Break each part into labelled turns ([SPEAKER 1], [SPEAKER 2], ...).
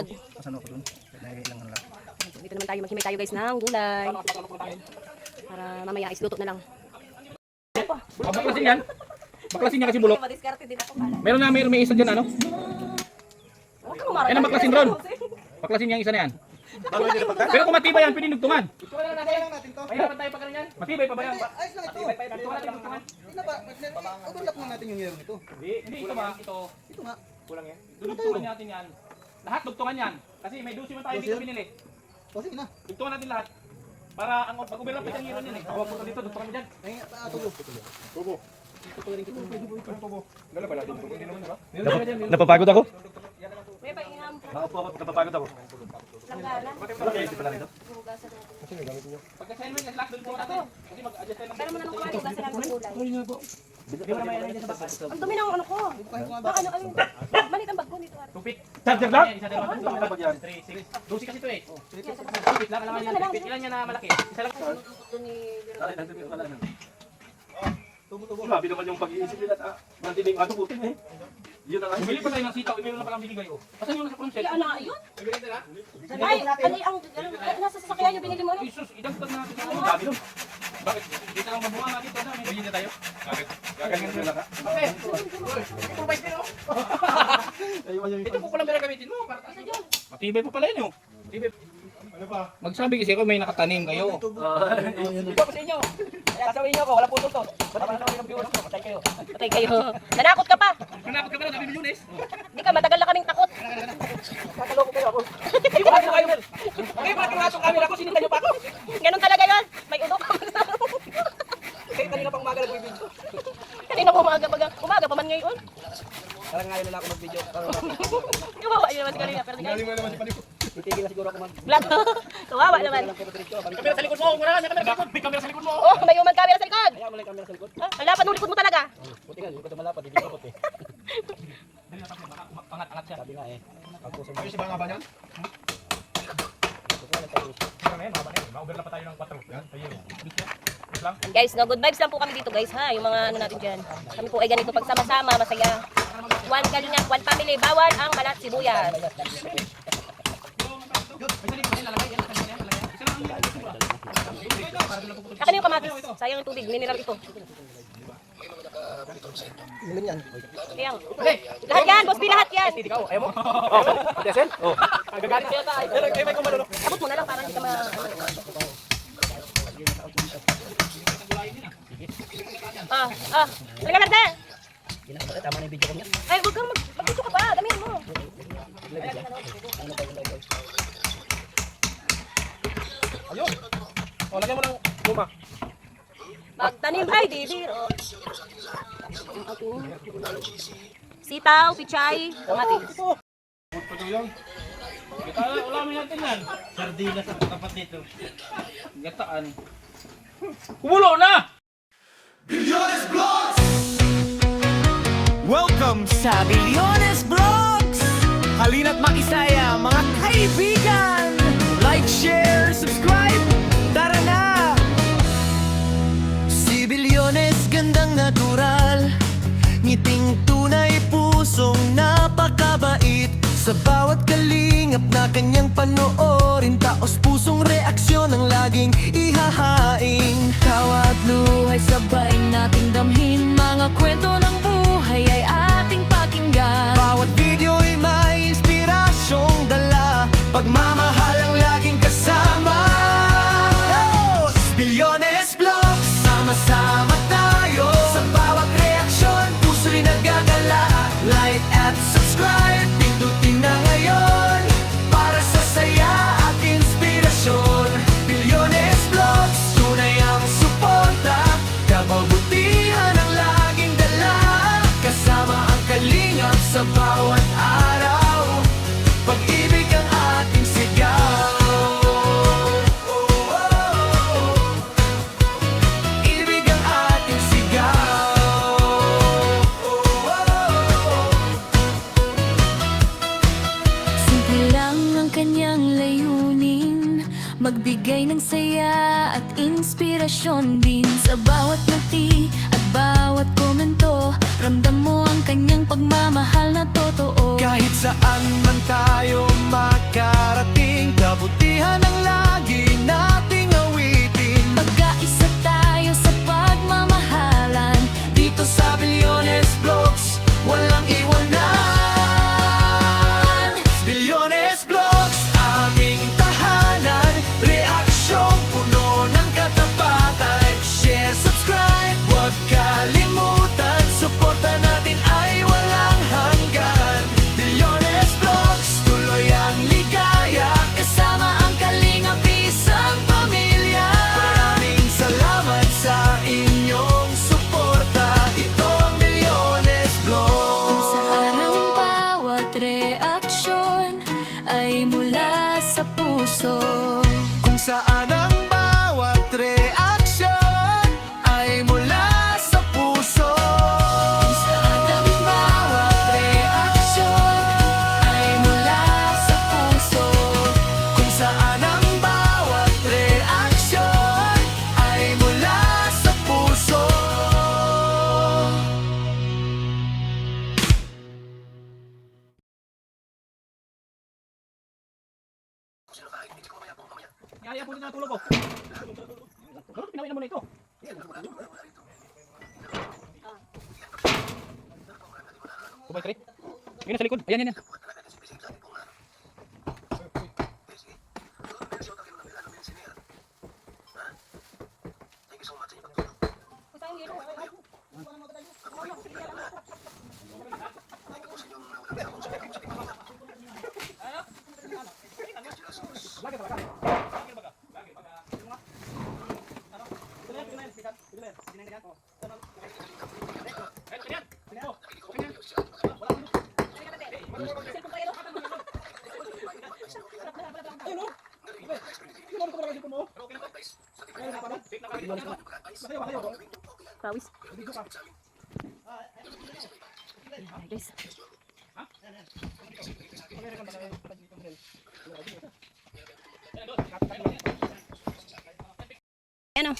[SPEAKER 1] Tag.
[SPEAKER 2] Pasan ako dun. Nailangan lang.
[SPEAKER 1] Dito naman tayo, maghimay tayo guys ng gulay. Para mamaya isluto na lang.
[SPEAKER 3] Baklasin yan. Baklasin niya kasi bulok.
[SPEAKER 1] Madiskarte din ako pala.
[SPEAKER 3] Meron may isa dyan ano?
[SPEAKER 1] Huwag kang umarap.
[SPEAKER 3] Yan ang baklasin ron. Baklasin niya yung isa na yan. Pero kung matibay yan, pwede nugtungan.
[SPEAKER 2] Ituloy lang natin to.
[SPEAKER 3] Mahirapan tayo pag ganyan. Matibay pa ba yan?
[SPEAKER 2] Ayos lang ito.
[SPEAKER 3] Nugtungan natin nugtungan.
[SPEAKER 2] Hindi ba? Overlap lang natin yung yerong ito.
[SPEAKER 3] Hindi ito ba? Ito.
[SPEAKER 2] Ito nga.
[SPEAKER 3] Kulang yan. Dugtungan natin yan. Lahat dugtungan yan. Kasi may 12 man tayo dito binili.
[SPEAKER 2] O sige na.
[SPEAKER 3] Dugtungan natin lahat. Para ang pag-overlap yung hero niyan eh. Huwag mo dito, dugtungan mo dyan.
[SPEAKER 2] Ay, tubo. Tubo.
[SPEAKER 3] Lala pala dito. Hindi naman diba?
[SPEAKER 4] Napapagod ako.
[SPEAKER 1] May paingam.
[SPEAKER 4] Nakaupo ako, napapagod ako.
[SPEAKER 1] Langgaran.
[SPEAKER 4] Ito pala rito.
[SPEAKER 1] Hugasan natin.
[SPEAKER 3] Pagka-assignment, yung slack doon po natin. Kasi mag-adjust tayo ng
[SPEAKER 1] Pero muna nang kumain, hugasan natin ng gulay.
[SPEAKER 3] Di ba naman yan dyan sa bus?
[SPEAKER 1] Ang dumi ng ano ko. Baka ano, malit ang bag ko dito.
[SPEAKER 3] Tupit.
[SPEAKER 4] Charger lang?
[SPEAKER 3] Isa dalawa. Tatlo, 3, 6. 12 kasi ito eh. Tupit lang. Alam yan. Tupit. Ilan yan na malaki? Isa lang.
[SPEAKER 4] Tubo-tubo. Grabe naman yung pag-iisip nila. Mantiling ano po eh. Yun na nga.
[SPEAKER 3] Bumili pa tayo ng sitaw. Ibili na palang binigay oh. Asan yung nasa prunsel?
[SPEAKER 1] Ano nga yun? Ay, ang nasa sasakyan yung binili mo. no?
[SPEAKER 3] Jesus, idagdag natin yung ang dami doon. Bakit? Dito lang mabunga nga dito. May hindi tayo. Bakit?
[SPEAKER 4] Gaganyan nila ka.
[SPEAKER 3] Okay. Improvise din oh. Ito po palang gagamitin mo. Matibay pa pala yun oh. Matibay.
[SPEAKER 4] Ano pa?
[SPEAKER 3] Magsabi kasi ako may nakatanim kayo.
[SPEAKER 5] Ito ko sa inyo. Kaya sasabihin niyo ako, wala puto to. Wala pa naman yung viewers ko, patay kayo.
[SPEAKER 1] Patay kayo. Nanakot ka pa.
[SPEAKER 3] Nanakot ka ba na? Sabi milyones?
[SPEAKER 1] Hindi ka, matagal na kaming takot.
[SPEAKER 5] Kakaloko kayo ako. Hindi ko kayo kayo. Okay, bakit nga itong camera ko, sinita niyo pa ako.
[SPEAKER 1] Ganun talaga yun. May udok.
[SPEAKER 5] Kayo kanina pang umaga nag-video.
[SPEAKER 1] Kanina umaga pa man ngayon.
[SPEAKER 5] Parang ngayon na lang ako mag-video.
[SPEAKER 1] Kawawa yun naman si kanina. Pero
[SPEAKER 2] Galing mo naman si Panipo.
[SPEAKER 5] Titigil na siguro ako mag-
[SPEAKER 1] Vlog. Kawawa naman.
[SPEAKER 3] Kamera sa likod mo. Wala na kamera sa likod. May kamera sa likod mo.
[SPEAKER 1] Oh, may human camera sa likod.
[SPEAKER 5] Kaya mo lang yung camera sa likod.
[SPEAKER 1] Ah, ang lapad ng likod mo talaga.
[SPEAKER 5] Buti nga, hindi ko ito malapad, hindi ko kapot eh.
[SPEAKER 3] Pangat-angat siya.
[SPEAKER 5] Sabi nga eh. Pagpuso mo.
[SPEAKER 2] Ayos ba nga ba niyan?
[SPEAKER 3] Ma-overlap pa tayo ng 4. Yan, tayo.
[SPEAKER 1] Guys, no, good vibes lang po kami dito guys ha. Yung mga ano natin dyan. Kami po ay ganito pagsama-sama, masaya. One kalinga, one family, bawal ang balat sibuyas. Akin yung kamatis. Sayang yung tubig, mineral ito.
[SPEAKER 5] Ilan yan?
[SPEAKER 1] Kaya, lahat yan, boss B, lahat yan.
[SPEAKER 5] Ikaw, ayaw mo? Pati-asen? Oo. Agagalit kaya tayo. Kayo may kumalunok.
[SPEAKER 1] Abot mo na lang para hindi ka ma... Halika Merde!
[SPEAKER 5] Tama na yung video ko niya.
[SPEAKER 1] Ay, huwag kang mag-video ka pa, gamihin mo.
[SPEAKER 5] Ayun. O, lagyan mo ng luma.
[SPEAKER 1] Magtanim ay di biro. Sitaw, pichay, kamatis.
[SPEAKER 3] Ulamin natin yan. Sardinas sa tapat nito. Gataan. Kumulo na!
[SPEAKER 6] Welcome sa Bilyones Vlogs! Halina't makisaya mga kaibigan! Like, share, subscribe! Tara na! Si Bilyones gandang natural, ngiting tunay, pusong napakabait. Sa bawat kalingap na kanyang panoorin, taos pusong reaksyon ang laging ihahain. Tawa at luhay sabay nating damhin, mga kwento ng buhay ay ating pakinggan. Bawat video'y may inspirasyong dala, pagmamahal ang laging kasama. Bilyones Vlogs, sama-sama tayo. Sa bawat reaksyon, puso'y nagagala. Like at subscribe, pindutin na ngayon, para sa saya at inspirasyon. Bilyones Vlogs, tunay ang suporta, kababutihan ang laging dala. Kasama ang kalingap sa bawat araw, pag-ibig ang ating sigaw. Ibig ang ating sigaw.
[SPEAKER 7] Simple lang ang kanyang layunin, magbigay ng saya at inspirasyon din. Sa bawat ngiti at bawat komento, ramdam mo ang kanyang pagmamahal na totoo.
[SPEAKER 6] Kahit saan man tayo
[SPEAKER 3] ako dito natulog ko. Ano, pinawin na muna ito. 2x3. Yun na sa likod. Ayan, yan, yan.
[SPEAKER 1] Pawis. Ayan, guys. Ano?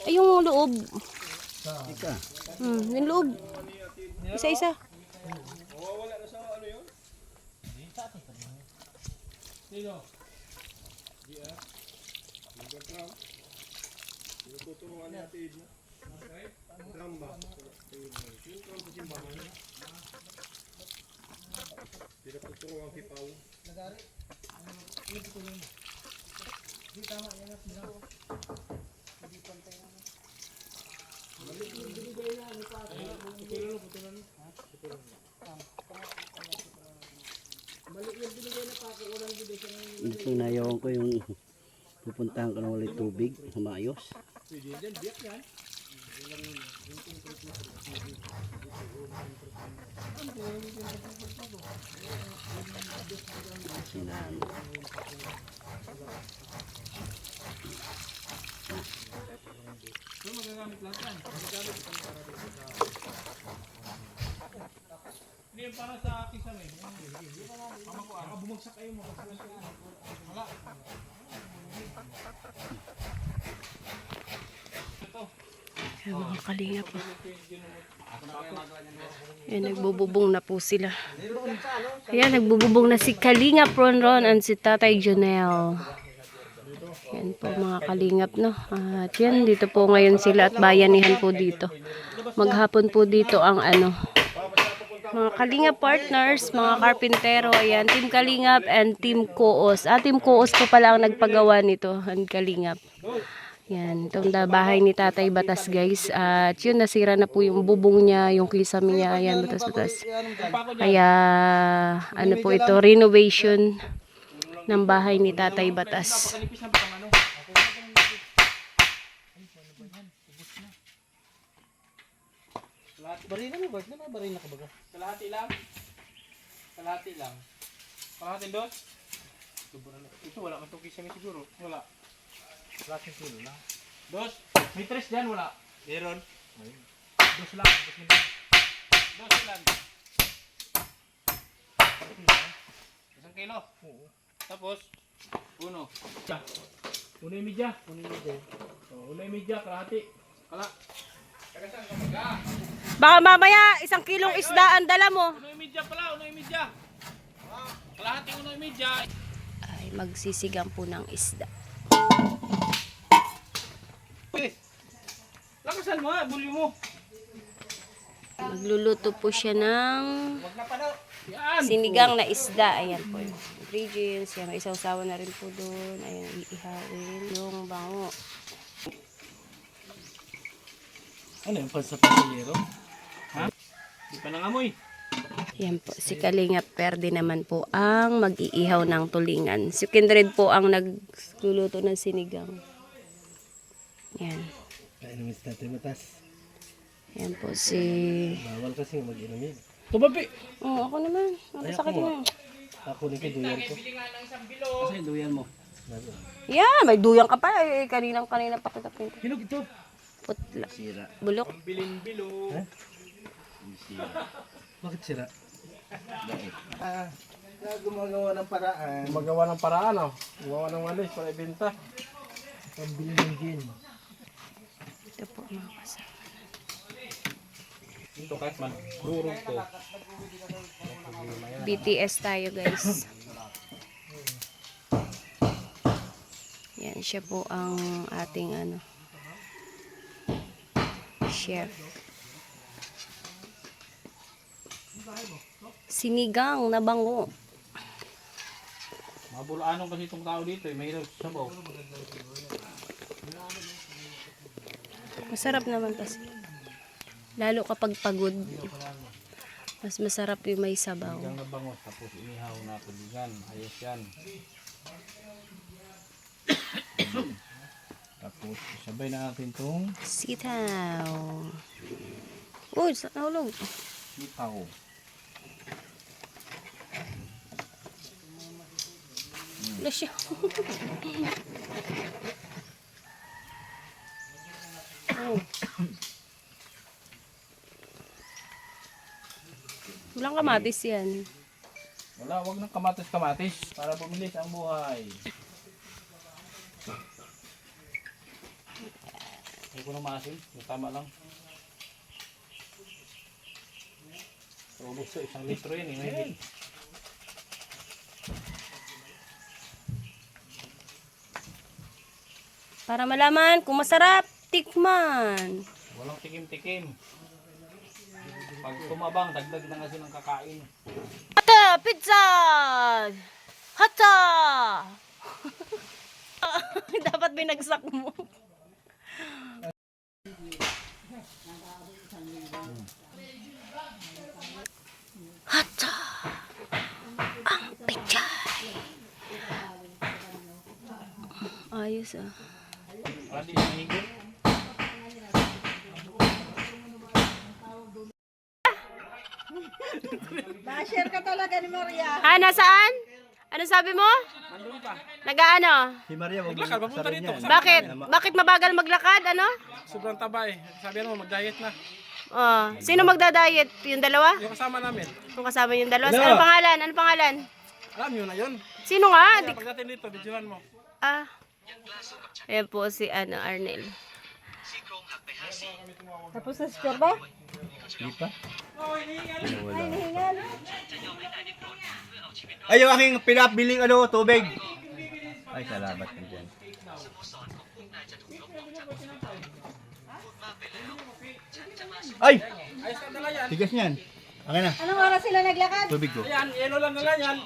[SPEAKER 1] Ay, yung loob. Yung loob. Isa-isa.
[SPEAKER 8] Ito na yung ko yung pupuntahan ko na ulit tubig, humayos. Sinan.
[SPEAKER 3] Hindi yung para sa akin sa may. Mama ko, bumagsak kayo mo. Wala.
[SPEAKER 1] Ayan, mga kalingap po. Ayan, nagbububong na po sila. Ayan, nagbububong na si Kalingap Ronron and si Tatay Jonel. Ayan po mga kalingap, no? At yan, dito po ngayon sila at bayanihan po dito. Maghapon po dito ang ano, mga Kalingap partners, mga karpintero, ayan, Team Kalingap and Team Koos. Team Koos po pala ang nagpagawa nito, ang Kalingap. Yan, itong bahay ni Tatay Batas, guys. At yun, nasira na po yung bubong niya, yung kisame niya, ayan, batas-batas. Kaya, ano po ito, renovation ng bahay ni Tatay Batas.
[SPEAKER 2] Barina mo, Bart? Barina ka ba?
[SPEAKER 3] Kalahati lang. Kalahati lang. Kalahati dos. Ito wala kang tuki siya siguro. Wala. Kalahati kilo lang. Dos. May tres dyan wala. Meron. Dos lang. Dos lang. Isang kilo. Oo. Tapos uno. Uno yung media. Uno yung media. Kalahati. Kala.
[SPEAKER 1] Baka mamaya, 1 kilong isda ang dala mo.
[SPEAKER 3] Uno yung media pala. Uno yung media. Kalahati uno yung media.
[SPEAKER 1] Ay, magsisigang po ng isda.
[SPEAKER 3] Lakasan mo ha. Bulyo mo.
[SPEAKER 1] Magluluto po siya ng
[SPEAKER 3] Yan.
[SPEAKER 1] sinigang na isda. Ayan po yung ingredients. Yan, may isawsawan na rin po doon. Ayan, iihawin yung bango.
[SPEAKER 3] Ano yung pansapasayero? Ha? Di pa nangamoy.
[SPEAKER 1] Yan po, si Kalingap Perde naman po ang mag-iihaw ng tulingan. Si Kindred po ang nagluluto ng sinigang. Yan.
[SPEAKER 8] Kainumis natin matas.
[SPEAKER 1] Yan po si...
[SPEAKER 8] Bawal kasi mag-inumin.
[SPEAKER 3] Tumabi.
[SPEAKER 1] Oh, ako naman. Ang sakit mo.
[SPEAKER 8] Ako rin kay duyan ko. Kasi duyan mo.
[SPEAKER 1] Yeah, may duyang ka pa. Eh, kanina pa kita pinto.
[SPEAKER 3] Hinog ito.
[SPEAKER 1] Putla.
[SPEAKER 8] Sira.
[SPEAKER 1] Bulok.
[SPEAKER 3] Bilin-bilo.
[SPEAKER 8] Sira. Bakit sira?
[SPEAKER 2] Gumagawa ng paraan.
[SPEAKER 3] Magawa ng paraan oh. Gumawa ng walis para ibenta.
[SPEAKER 2] Pambili ng gin.
[SPEAKER 1] Ito po mga kasama.
[SPEAKER 3] Ito kahit man. Rurong ko.
[SPEAKER 1] BTS tayo guys. Siya po ang ating chef. Sinigang na bango.
[SPEAKER 3] Mga Bulaanong kasi itong tao dito, mahirap sa sabaw.
[SPEAKER 1] Masarap naman kasi. Lalo kapag pagod. Mas masarap yung may sabaw.
[SPEAKER 3] Sinigang na bango, tapos inihaw na tubigan. Ayos yan. Tapos sabay na natin itong
[SPEAKER 1] Sitaw. Uy, nahulog.
[SPEAKER 3] sitaw.
[SPEAKER 1] Wala siya. Oh. Walang kamatis yan.
[SPEAKER 3] Wala, wag ng kamatis-kamatis para bumilis ang buhay. Huwag ko na maasim, yung tama lang. Ubus sa 1 litro yun, ngayon.
[SPEAKER 1] Para malaman kung masarap, tikman.
[SPEAKER 3] Walang tikim-tikim. Pag tumabang, dagdag na kasi ng kakain.
[SPEAKER 1] Hata! Pizza! Hata! Dapat binagsak mo. Hata! Ang pizza! Ayos ah.
[SPEAKER 3] Hindi hinigot.
[SPEAKER 5] Ma-share ka talaga ni Maria.
[SPEAKER 1] Ah, nasaan? Ano sabi mo? Nag-ano?
[SPEAKER 2] Si Maria, wag
[SPEAKER 3] Naglakad, papunta dito.
[SPEAKER 1] Bakit? Bakit mabagal maglakad? Ano?
[SPEAKER 3] Sobrang tabay. Sabi mo, mag-diet na.
[SPEAKER 1] Oh, sino magda-diet? Yung dalawa?
[SPEAKER 3] Yung kasama namin.
[SPEAKER 1] Kung kasama yung dalawa? Ano pangalan? Ano pangalan?
[SPEAKER 3] Alam nyo na yun.
[SPEAKER 1] Sino nga?
[SPEAKER 3] Kaya pagdating dito, videohan mo.
[SPEAKER 1] Ah. Ayan po si Arnel.
[SPEAKER 5] Tapos na score ba?
[SPEAKER 2] Ay, yung aking pinapbiling tubig. Ay, salamat ka dyan. Ay! Tigas niyan. Akin na,
[SPEAKER 5] Anong oras sila naglakad?
[SPEAKER 2] tubig ko.
[SPEAKER 3] Yan, yelo lang nila yan.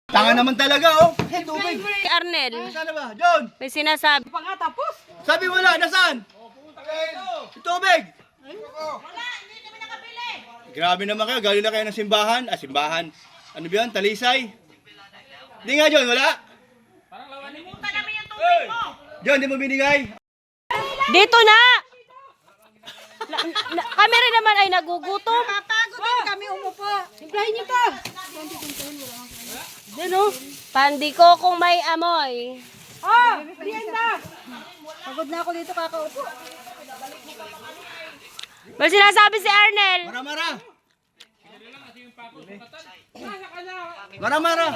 [SPEAKER 2] Tanga naman talaga, oh! Hey, tubig!
[SPEAKER 1] Si Arnel,
[SPEAKER 2] Saan na ba? John!
[SPEAKER 1] may sinasabi.
[SPEAKER 5] Pa nga tapos.
[SPEAKER 2] Sabi wala, nasaan? Yung tubig! Grabe naman kayo, galing na kayo ng simbahan. Ah, simbahan. Ano ba yun? Talisay? Hindi nga, John, wala. John, di mo binigay?
[SPEAKER 1] Dito na! Kami rin naman ay nagugutom.
[SPEAKER 5] Kapagod din kami umupo. Implahin niyo to.
[SPEAKER 1] Ano? Pandi ko kung may amoy.
[SPEAKER 5] Oh, Brienda. Pagod na ako dito kakaupo.
[SPEAKER 1] May sinasabi si Arnel.
[SPEAKER 2] Mara-mara! Mara-mara!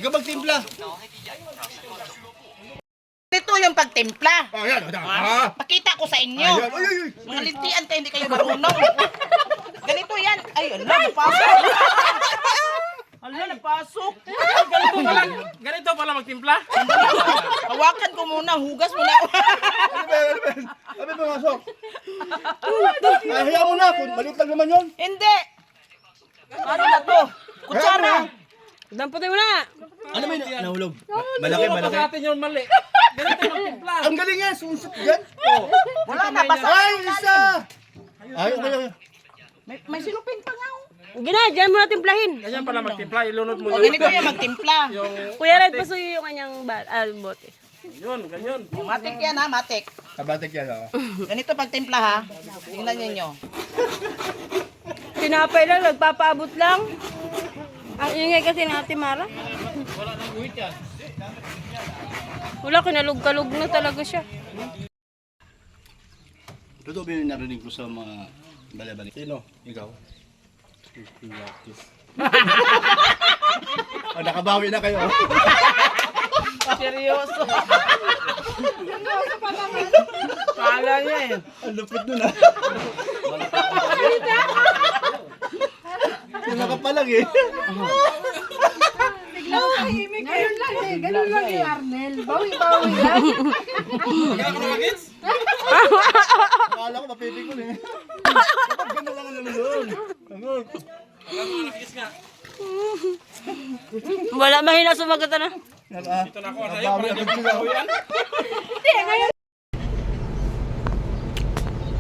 [SPEAKER 2] Ikaw magtimpla.
[SPEAKER 5] Ito yung pagtimpla.
[SPEAKER 2] Oh, yan.
[SPEAKER 5] Pakita ko sa inyo.
[SPEAKER 2] Ay, ay, ay.
[SPEAKER 5] Mga lintian tayo, hindi kayo marunong. Ganito yan. Ay, ala, napasok. Ala, napasok.
[SPEAKER 3] Ganito pala magtimpla.
[SPEAKER 5] Hawakan ko muna, hugas muna.
[SPEAKER 2] Ano ba yan? Ano ba pumasok? Hayaan mo na. Maliit lang naman yun.
[SPEAKER 5] Hindi. Ano na to? Kutsara.
[SPEAKER 1] Damputin mo na.
[SPEAKER 2] Ano ba yun? Nahulog. Malaki, malaki.
[SPEAKER 3] natin yung mali. Ganito magtimpla.
[SPEAKER 2] Ang galing yan. Sumusok yan.
[SPEAKER 5] Wala na, basa.
[SPEAKER 2] Ay, isa! Ay, okay.
[SPEAKER 5] May silupin pa nga.
[SPEAKER 1] Gina, dyan mo na timplahin.
[SPEAKER 3] Ganyan pala magtimpla. Ilunod mo
[SPEAKER 5] O, ganito yung magtimpla.
[SPEAKER 1] Kuya Red, pasuyo yung kanyang bote.
[SPEAKER 3] Yun, ganyan.
[SPEAKER 5] O, matik yan ha, matik.
[SPEAKER 2] Kabatik yan, ha?
[SPEAKER 5] Ganito pagtimpla ha. Tingnan ninyo.
[SPEAKER 1] Tinapay lang, nagpapaabot lang. Ang ingay kasi ng Ate Mara.
[SPEAKER 3] Wala nang guhit yan.
[SPEAKER 1] Wala, kinalug-kalug na talaga siya.
[SPEAKER 2] Totoo ba yung narinig ko sa mga balabalik? Sino? Ikaw? Oh, nakabawi na kayo.
[SPEAKER 5] Seryoso.
[SPEAKER 3] Kala niya eh.
[SPEAKER 2] Ang lupit nun, ha? Una ka pa lang, eh.
[SPEAKER 5] Ngayon lang.
[SPEAKER 1] Ganun lang yung Arnel. Bawi-bawi lang.
[SPEAKER 2] Akala ko mapipikul eh. Dapat ganda lang ang lulun.
[SPEAKER 1] Wala, mahina sumagot na.
[SPEAKER 2] Ito na ako. Nabawi agad sila.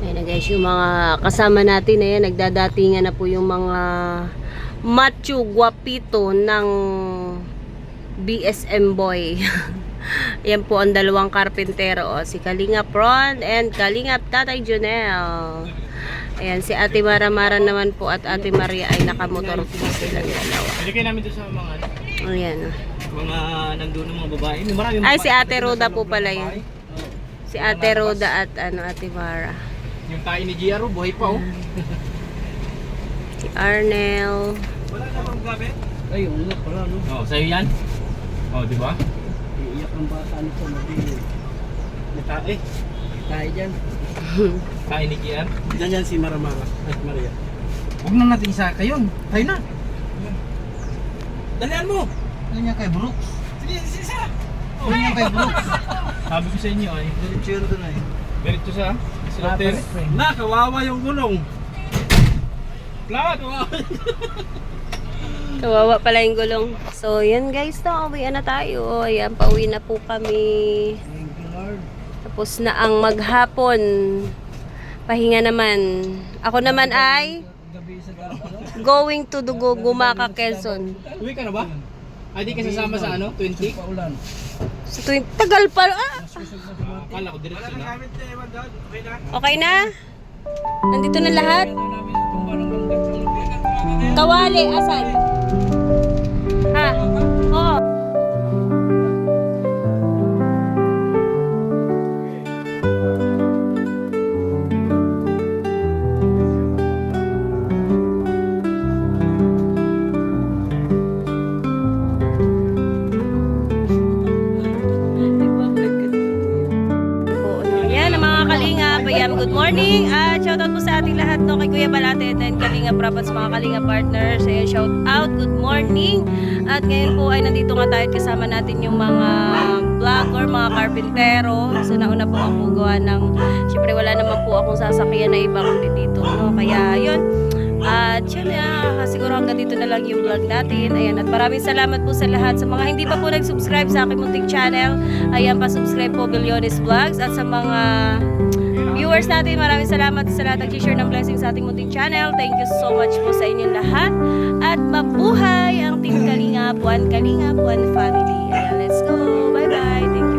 [SPEAKER 1] Ayan na guys, yung mga kasama natin, ayan, nagdadatingan na po yung mga macho guapito ng BSM boy. Ayan po ang dalawang karpintero, si Kalingap Ron and Kalingap Tatay Jonel. Ayan, si Ate Mara naman po at Ate Maria ay nakamotor po silang dalawa.
[SPEAKER 3] Binigay namin doon sa mga
[SPEAKER 1] Ayan.
[SPEAKER 3] mga nandun ng mga babae. May marami
[SPEAKER 1] Ay, si Ate Roda po pala yun. Si Ate Roda at Ate Mara.
[SPEAKER 3] yung tayo ni Giaro, buhay pa oh.
[SPEAKER 1] Si Arnel.
[SPEAKER 3] Wala na bang gabi?
[SPEAKER 8] Ay, una pala, no?
[SPEAKER 3] Oh, sa'yo yan? Oh, di ba?
[SPEAKER 8] Iiyak ang bata nito, mabili.
[SPEAKER 3] Natae.
[SPEAKER 8] Tayo dyan.
[SPEAKER 3] Tayo ni Giar.
[SPEAKER 8] Dyan yan si Maramara at Maria.
[SPEAKER 3] Huwag na natin isa kayo. Tayo na. Dalian mo.
[SPEAKER 8] Ano niya kay Brooks?
[SPEAKER 3] Sige, isa.
[SPEAKER 8] Ano niya kay Brooks?
[SPEAKER 3] Sabi ko sa inyo ay.
[SPEAKER 8] Diretso doon ay.
[SPEAKER 3] Ganito sa silater.
[SPEAKER 8] Na, kawawa yung gulong.
[SPEAKER 3] Lahat. Kawawa.
[SPEAKER 1] Kawawa pala yung gulong. So, yan guys, no, uwian na tayo. Ayan, pauwi na po kami.
[SPEAKER 8] Thank you, Lord.
[SPEAKER 1] Tapos na ang maghapon. Pahinga naman. Ako naman ay
[SPEAKER 8] Gabi sa ano?
[SPEAKER 1] going to Gumaka, Quezon.
[SPEAKER 3] Uwi ka na ba? Ay, di ka sasama sa ano? 20?
[SPEAKER 8] Paulan.
[SPEAKER 1] Sa tuwing tagal pa.
[SPEAKER 3] Akala ko diretso na.
[SPEAKER 1] Okay na? Nandito na lahat? Kawali, asan? Ha? Oo. Yan ang mga Kalingap. Ayan, good morning. At shoutout po sa ating lahat, no, kay Kuya Balate and Kalingap Rap at sa mga Kalingap partners. Ayan, shout out, good morning. At ngayon po ay nandito nga tayo at kasama natin yung mga vlogger, mga karpintero. So nauna po ako gawa ng, syempre wala naman po akong sasakyan na iba kundi dito, no. Kaya yun. At yun, siguro hanggang dito na lang yung vlog natin. Ayan, at maraming salamat po sa lahat. Sa mga hindi pa po nag-subscribe sa aking munting channel, ayan, pa-subscribe po Billiones Vlogs. At sa mga viewers natin, maraming salamat sa lahat nag-share ng blessings sa ating munting channel. Thank you so much po sa inyong lahat. At mabuhay ang Team Kalingap, One Kalingap, One Family. Ayan, let's go. Bye-bye. Thank you.